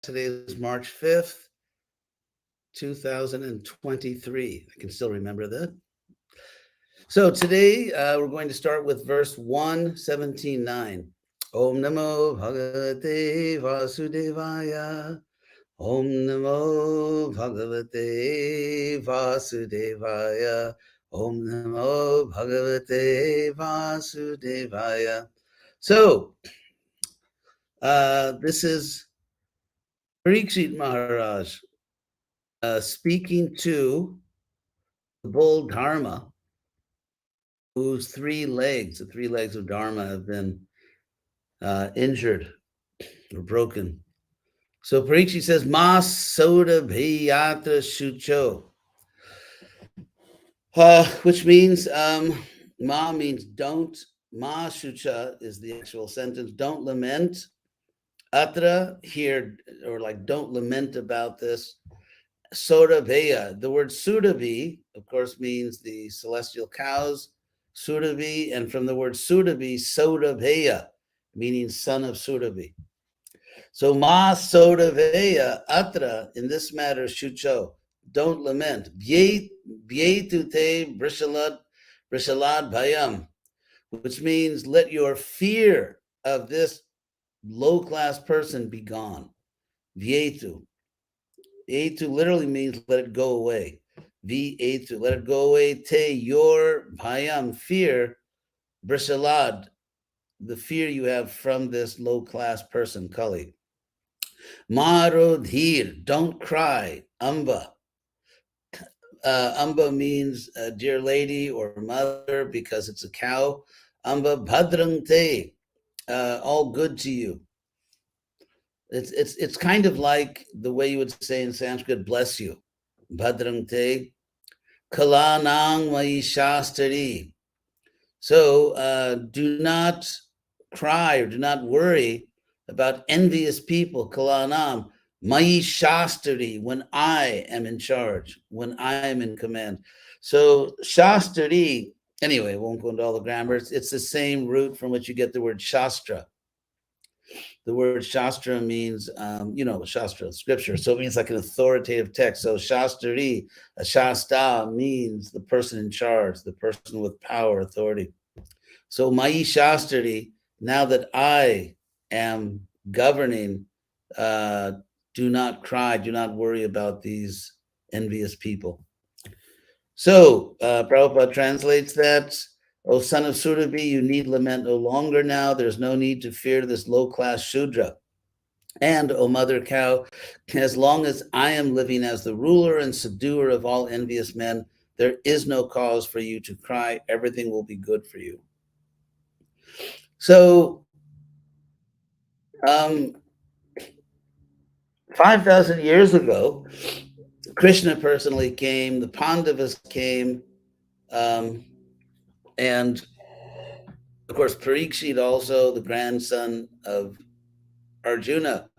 Today is March 5th, 2023. I can still remember that. So today we're going to start with verse 117.9. Om Namo Bhagavate Vasudevaya. Om Namo Bhagavate Vasudevaya. Om Namo Bhagavate Vasudevaya. So this is Parikshit Maharaj speaking to the bull Dharma, whose the 3 legs of Dharma, have been injured or broken. So Parikshit says, Mas soda bhiyatra shucho, which means, ma means don't, ma shucha is the actual sentence, don't lament, atra, here, or like don't lament about this. Sodabheya. The word Sudabhi, of course, means the celestial cows, Sudabhi, and from the word Sudabhi, Sodabheya, meaning son of Sudabhi. So Ma Sodabheya Atra, in this matter, Shucho, don't lament. Byetute Brishalad Bhayam, which means let your fear of this low-class person be gone. Vyetu. Etu literally means let it go away. Etu, let it go away. Te, your bhayam, fear. Brishalad, the fear you have from this low-class person, Kali. Marodhir, don't cry. Amba. Amba means dear lady or mother because it's a cow. Amba bhadrang te, all good to you. It's kind of like the way you would say in Sanskrit, bless you. Bhadrang te, kalanang mai shastari. So do not cry or do not worry about envious people. Kalanam mai shastari, when I am in charge, when I am in command. So shastari, anyway, won't go into all the grammar. It's the same root from which you get the word shastra. The word shastra means, shastra, scripture. So it means like an authoritative text. So shastari, a shasta, means the person in charge, the person with power, authority. So mai shastari, now that I am governing, do not cry, do not worry about these envious people. So Prabhupada translates that, O son of Surabhi, you need lament no longer now. There's no need to fear this low-class Shudra. And, O mother cow, as long as I am living as the ruler and subduer of all envious men, there is no cause for you to cry. Everything will be good for you. So, 5,000 years ago, Krishna personally came, the Pandavas came, and of course, Parikshit also, the grandson of Arjuna,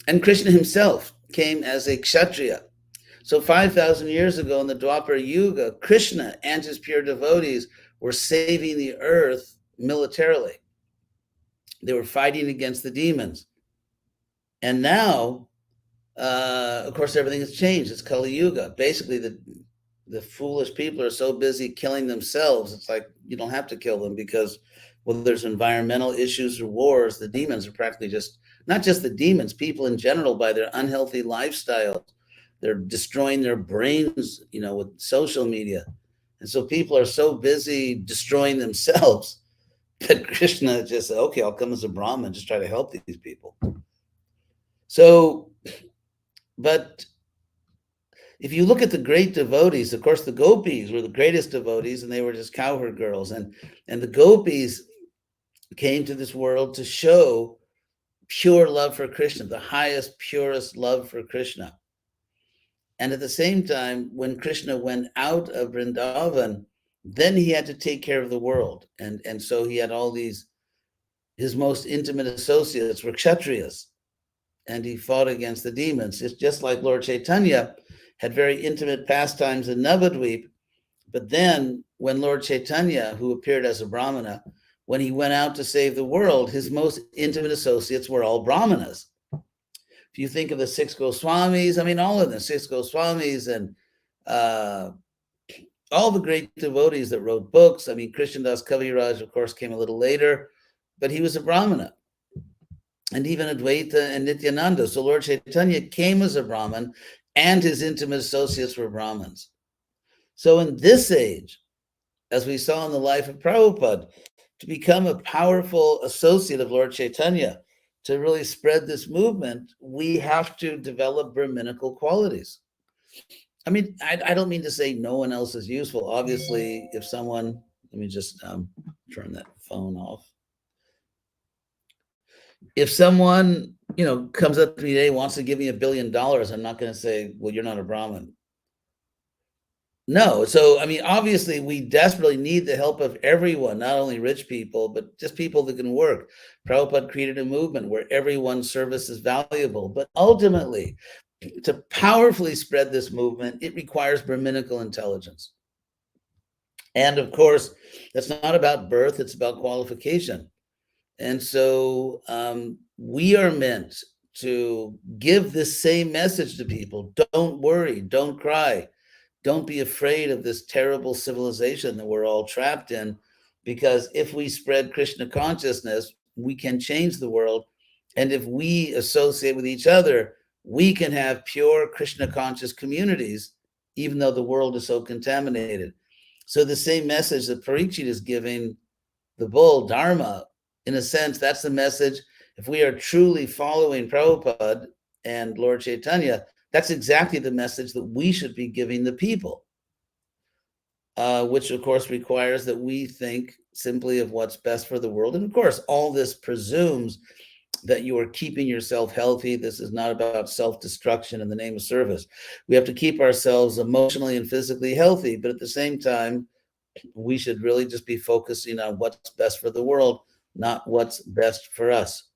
and Krishna himself came as a Kshatriya. So 5,000 years ago in the Dwapara Yuga, Krishna and his pure devotees were saving the earth militarily. They were fighting against the demons. And now, of course, everything has changed. It's Kali Yuga. Basically, the foolish people are so busy killing themselves. It's like you don't have to kill them because whether there's environmental issues or wars, the demons are practically just, not just the demons, people in general, by their unhealthy lifestyle. They're destroying their brains, with social media. And so people are so busy destroying themselves that Krishna just said, okay, I'll come as a Brahmin, just try to help these people. So, but if you look at the great devotees, of course, the gopis were the greatest devotees, and they were just cowherd girls. And the gopis came to this world to show pure love for Krishna, the highest, purest love for Krishna. And at the same time, when Krishna went out of Vrindavan, then he had to take care of the world. And so he had all these, his most intimate associates were Kshatriyas, and he fought against the demons. It's just like Lord Chaitanya had very intimate pastimes in Navadvip, but then when Lord Chaitanya, who appeared as a Brahmana, when he went out to save the world, his most intimate associates were all Brahmanas. If you think of the six Goswamis, I mean, all of them, six Goswamis and all the great devotees that wrote books. I mean, Krishnadas Kaviraj, of course, came a little later, but he was a Brahmana. And even Advaita and Nityananda. So Lord Chaitanya came as a Brahmin, and his intimate associates were Brahmins. So in this age, as we saw in the life of Prabhupada, to become a powerful associate of Lord Chaitanya, to really spread this movement, we have to develop Brahminical qualities. I mean, I don't mean to say no one else is useful. Obviously, if someone, let me just turn that phone off. If someone, comes up to me today, wants to give me $1 billion, I'm not going to say, well, you're not a Brahmin. No. So, I mean, obviously, we desperately need the help of everyone, not only rich people, but just people that can work. Prabhupada created a movement where everyone's service is valuable. But ultimately, to powerfully spread this movement, it requires Brahminical intelligence. And of course, that's not about birth, it's about qualification. And so we are meant to give this same message to people. Don't worry, don't cry. Don't be afraid of this terrible civilization that we're all trapped in, because if we spread Krishna consciousness, we can change the world. And if we associate with each other, we can have pure Krishna conscious communities, even though the world is so contaminated. So the same message that Parikshit is giving the bull, Dharma, in a sense, that's the message. If we are truly following Prabhupada and Lord Chaitanya, that's exactly the message that we should be giving the people, which of course requires that we think simply of what's best for the world. And of course, all this presumes that you are keeping yourself healthy. This is not about self-destruction in the name of service. We have to keep ourselves emotionally and physically healthy, but at the same time, we should really just be focusing on what's best for the world, not what's best for us.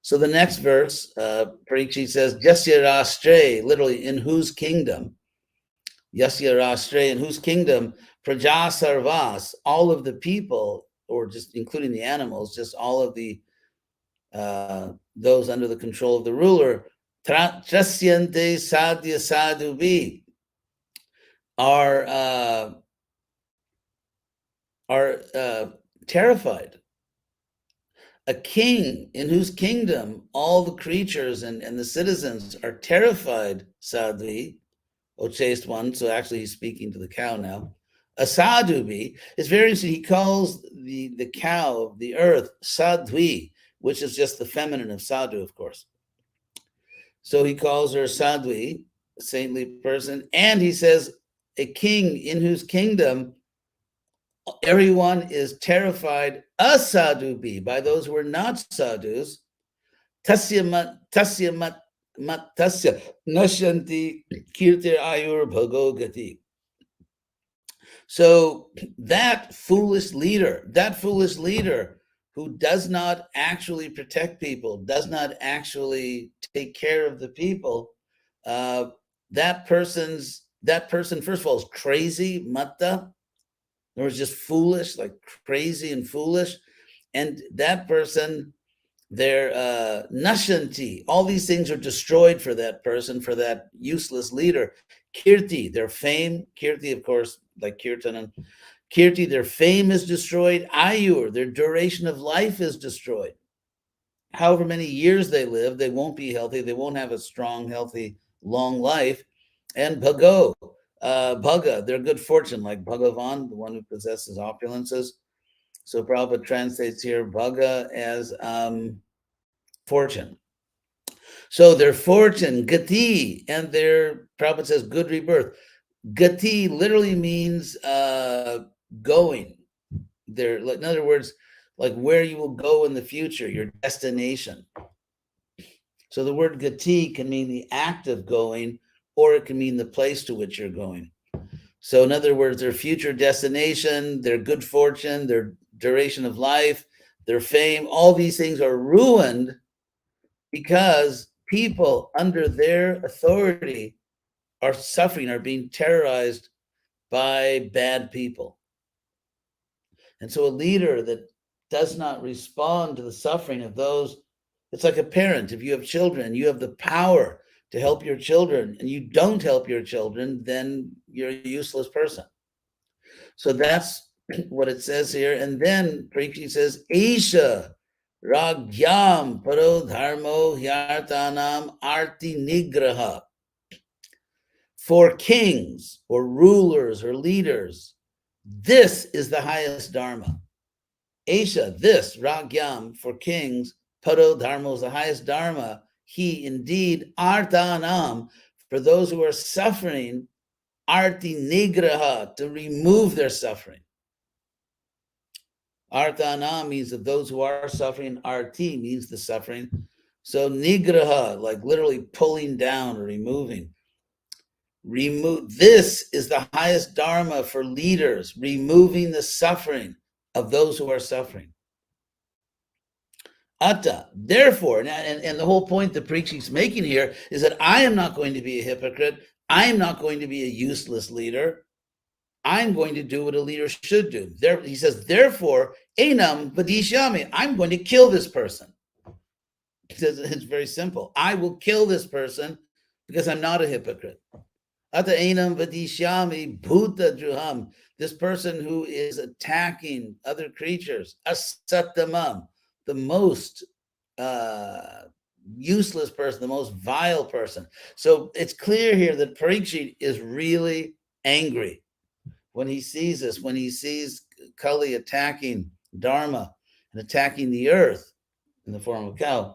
So the next verse, Parikshit says, Yasya Rastre, literally, in whose kingdom, Yasya Rastre, in whose kingdom, Praja Sarvas, all of the people, or just including the animals, just all of the those under the control of the ruler, Trasyante Sadhya Sadhubi, are terrified. A king in whose kingdom all the creatures and the citizens are terrified, Sadhvi, O chaste one. So actually he's speaking to the cow now. A sadhubi is very interesting. He calls the cow, the earth, Sadhvi, which is just the feminine of sadhu, of course. So he calls her Sadhvi, a saintly person. And he says, a king in whose kingdom everyone is terrified, asadhubi, by those who are not sadhus. Tasya mat tasya nashanti kirtir ayur bhagogati. So that foolish leader who does not actually protect people, does not actually take care of the people, that person, first of all, is crazy, matta. Or just foolish, like crazy and foolish. And that person, their nashanti, all these things are destroyed for that person, for that useless leader. Kirti, their fame, kirti, of course, like kirtan, kirti, their fame is destroyed. Ayur, their duration of life is destroyed. However many years they live, they won't be healthy. They won't have a strong, healthy, long life. And bhago, bhaga, their good fortune, like Bhagavan, the one who possesses opulences. So Prabhupada translates here bhaga as fortune. So their fortune, gati, and their, Prabhupada says, good rebirth. Gati literally means going. There, in other words, like where you will go in the future, your destination. So the word gati can mean the act of going, or it can mean the place to which you're going. So in other words, their future destination, their good fortune, their duration of life, their fame, all these things are ruined because people under their authority are suffering, are being terrorized by bad people. And so a leader that does not respond to the suffering of those It's like a parent. If you have children, you have the power to help your children, and you don't help your children, then you're a useless person. So that's what it says here. And then Parikshit says, Isha Ragyam Paro Dharmo Hyartanam Arti Nigraha. For kings or rulers or leaders, this is the highest dharma. Esha, this, Ragyam, for kings, Paro Dharma is the highest dharma. He indeed, Artanam, for those who are suffering, Arti Nigraha, to remove their suffering. Artanam means that those who are suffering, Arti means the suffering. So Nigraha, like literally pulling down or removing. This is the highest dharma for leaders, removing the suffering of those who are suffering. Atta, therefore, and the whole point that Parikshit's making here is that I am not going to be a hypocrite. I am not going to be a useless leader. I'm going to do what a leader should do. There, he says, therefore, enam vadishyami, I'm going to kill this person. He says it's very simple. I will kill this person because I'm not a hypocrite. Ata enam vadishyami bhuta druham, this person who is attacking other creatures, asatamam, the most useless person, the most vile person. So it's clear here that Parikshit is really angry when he sees this, when he sees Kali attacking Dharma and attacking the earth in the form of a cow.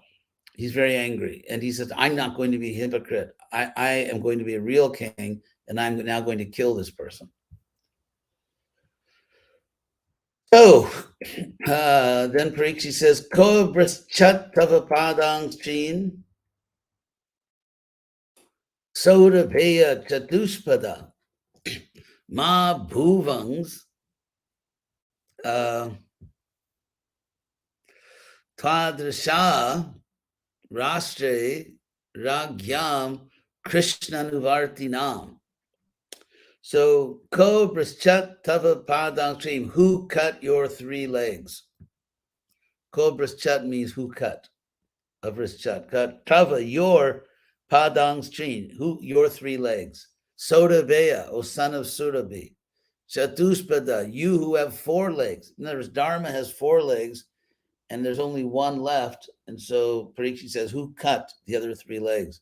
He's very angry. And he says, I'm not going to be a hypocrite. I am going to be a real king, and I'm now going to kill this person. So then Parikshit says, Ko braschat tava padang chin sodapeya chatushpada ma bhuvangs tadrasha rashtre ragyam krishnanuvartinam. So, ko braschat tava padang trim, who cut your 3 legs? Ko braschat means who cut. Avrischat, cut. Tava, your padang trim, who, your 3 legs. Sodabeya, O son of Surabhi. Chatuspada, you who have 4 legs. In other words, Dharma has 4 legs, and there's only 1 left. And so Parikshit says, who cut the other 3 legs?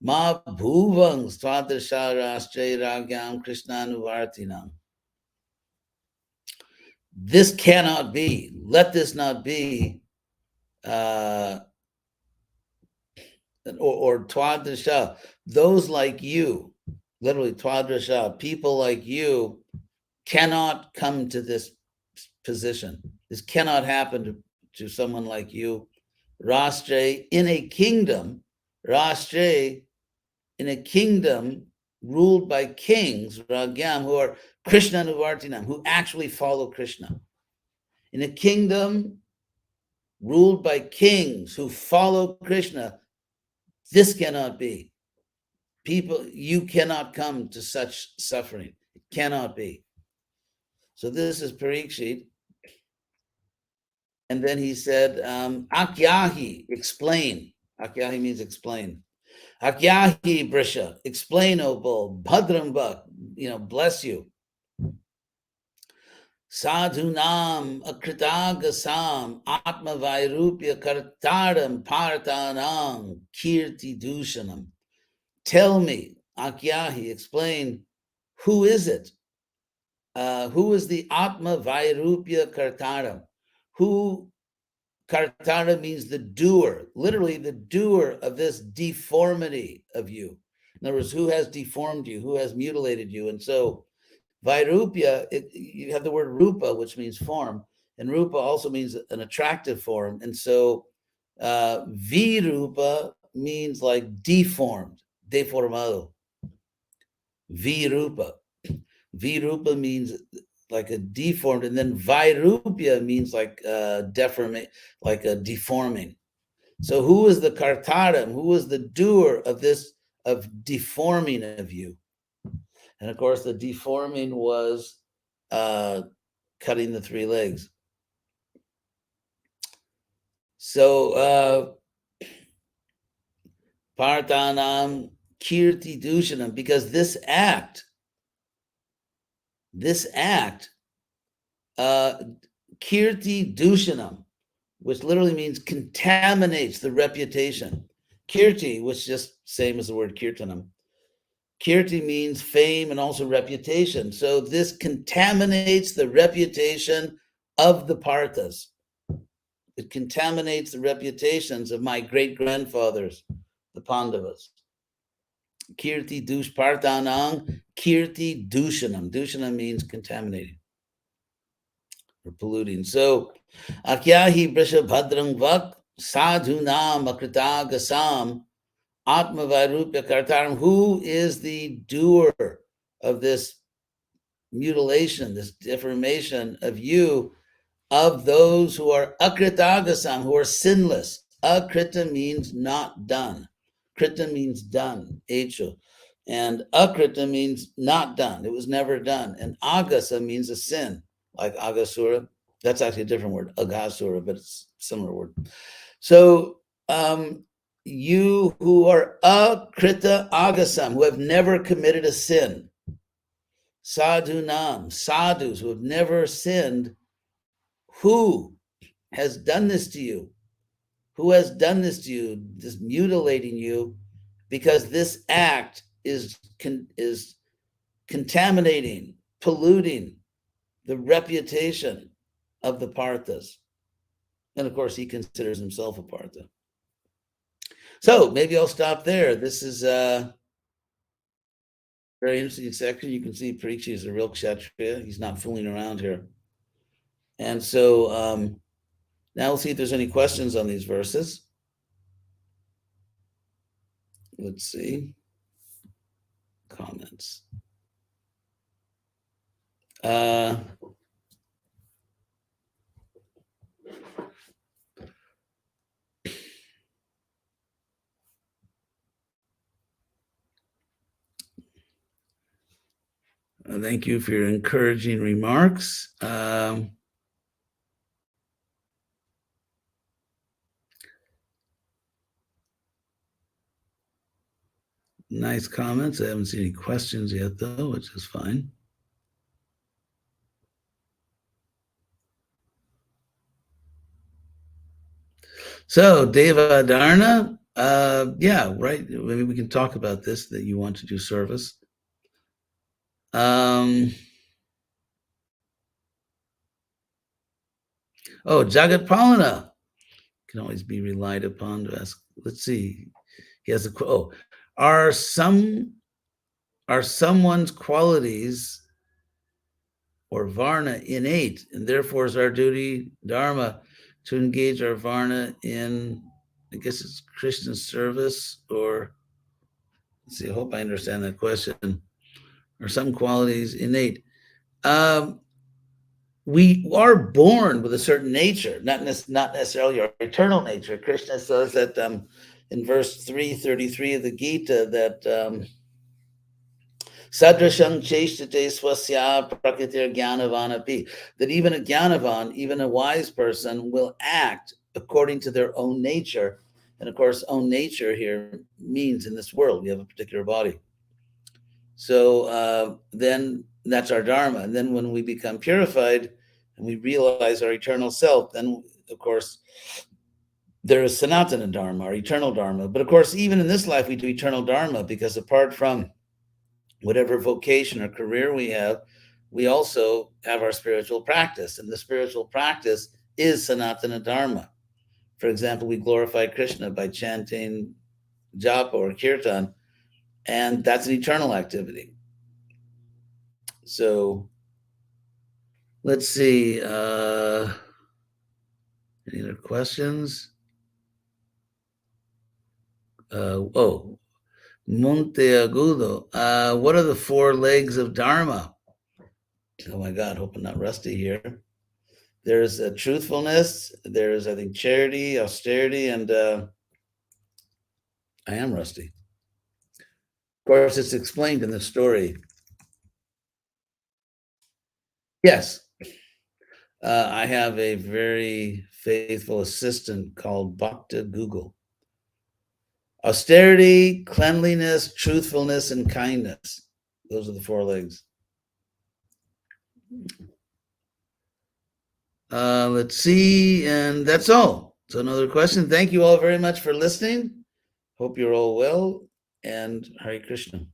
Ma bhuvang swadasharastre ragyam krishnanuvartinam. This cannot be. Let this not be. Or twadrasha. Those like you, literally twadrasha, people like you cannot come to this position. This cannot happen to someone like you. Rastre, in a kingdom, Rastre, in a kingdom ruled by kings, Ragyam, who are Krishna Nuvartinam, who actually follow Krishna. In a kingdom ruled by kings who follow Krishna, this cannot be. People, you cannot come to such suffering. It cannot be. So this is Parikshit. And then he said, Akyahi, explain. Akyahi means explain. Akyahi Brisha, explain, O bull. Bhadrambak, bless you. Sadhunam akritagasam atma vairupya kartaram partanam kirti dushanam. Tell me, Akyahi, explain, who is it? Who is the atma vairupya kartaram? Who Kartara means the doer, literally the doer of this deformity of you. In other words, who has deformed you, who has mutilated you. And so Vairupya, you have the word rupa, which means form, and rupa also means an attractive form. And so virupa means like deformed, deformado. Virupa. Virupa means like a deformed, and then vairupya means like deforming, like a deforming. So who is the kartaram? Who is the doer of this, of deforming of you? And of course, the deforming was cutting the 3 legs. So Parthanam kirti dushanam, because this act, kirti dushanam, which literally means contaminates the reputation. Kirti, which is just same as the word kirtanam. Kirti means fame and also reputation. So this contaminates the reputation of the Parthas. It contaminates the reputations of my great-grandfathers, the Pandavas. Kirti dush parthanang, kirti dushanam. Dushanam means contaminating or polluting. So, akyahi brishabhadrang vak sadhunam akritagasam atmavairupya kartaram. Who is the doer of this mutilation, this deformation of you, of those who are akritagasam, who are sinless? Akrita means not done. Krita means done, echo. And akrita means not done. It was never done. And agasa means a sin, like agasura. That's actually a different word, agasura, but it's a similar word. So you who are akrita agasam, who have never committed a sin, sadhunam, sadhus who have never sinned, who has done this to you? Who has done this to you, this mutilating you, because this act is contaminating, polluting the reputation of the Parthas. And of course, he considers himself a Partha. So maybe I'll stop there. This is a very interesting section. You can see Parikshit is a real Kshatriya. He's not fooling around here. And so now we'll see if there's any questions on these verses. Let's see. Comments. Thank you for your encouraging remarks. Nice comments. I haven't seen any questions yet, though, which is fine. So, Deva Dharna, yeah, right. Maybe we can talk about this, that you want to do service. Oh, Jagat Palana can always be relied upon to ask. Let's see. He has a quote. Oh, are someone's qualities or varna innate, and therefore is our duty, dharma, to engage our varna in, I guess it's Krishna's service, or let's see, I hope I understand that question. Are some qualities innate? We are born with a certain nature, not necessarily our eternal nature. Krishna says that in verse 333 of the Gita that Sadrasham cheshtate swasya prakritir jnanavanapi, that even a jnanavan, even a wise person, will act according to their own nature. And of course, own nature here means in this world, we have a particular body. So then that's our dharma. And then when we become purified and we realize our eternal self, then of course, there is sanatana dharma, our eternal dharma. But of course, even in this life, we do eternal dharma, because apart from whatever vocation or career we have, we also have our spiritual practice. And the spiritual practice is sanatana dharma. For example, we glorify Krishna by chanting japa or kirtan, and that's an eternal activity. So let's see. Any other questions? Monte Agudo. What are the four legs of Dharma? Oh my God, hope I'm not rusty here. There's truthfulness. There's, I think, charity, austerity, and I am rusty. Of course, it's explained in the story. Yes. I have a very faithful assistant called Bhakta Google. Austerity, cleanliness, truthfulness, and kindness. Those are the 4 legs. Let's see, and that's all. So another question. Thank you all very much for listening. Hope you're all well, and Hare Krishna.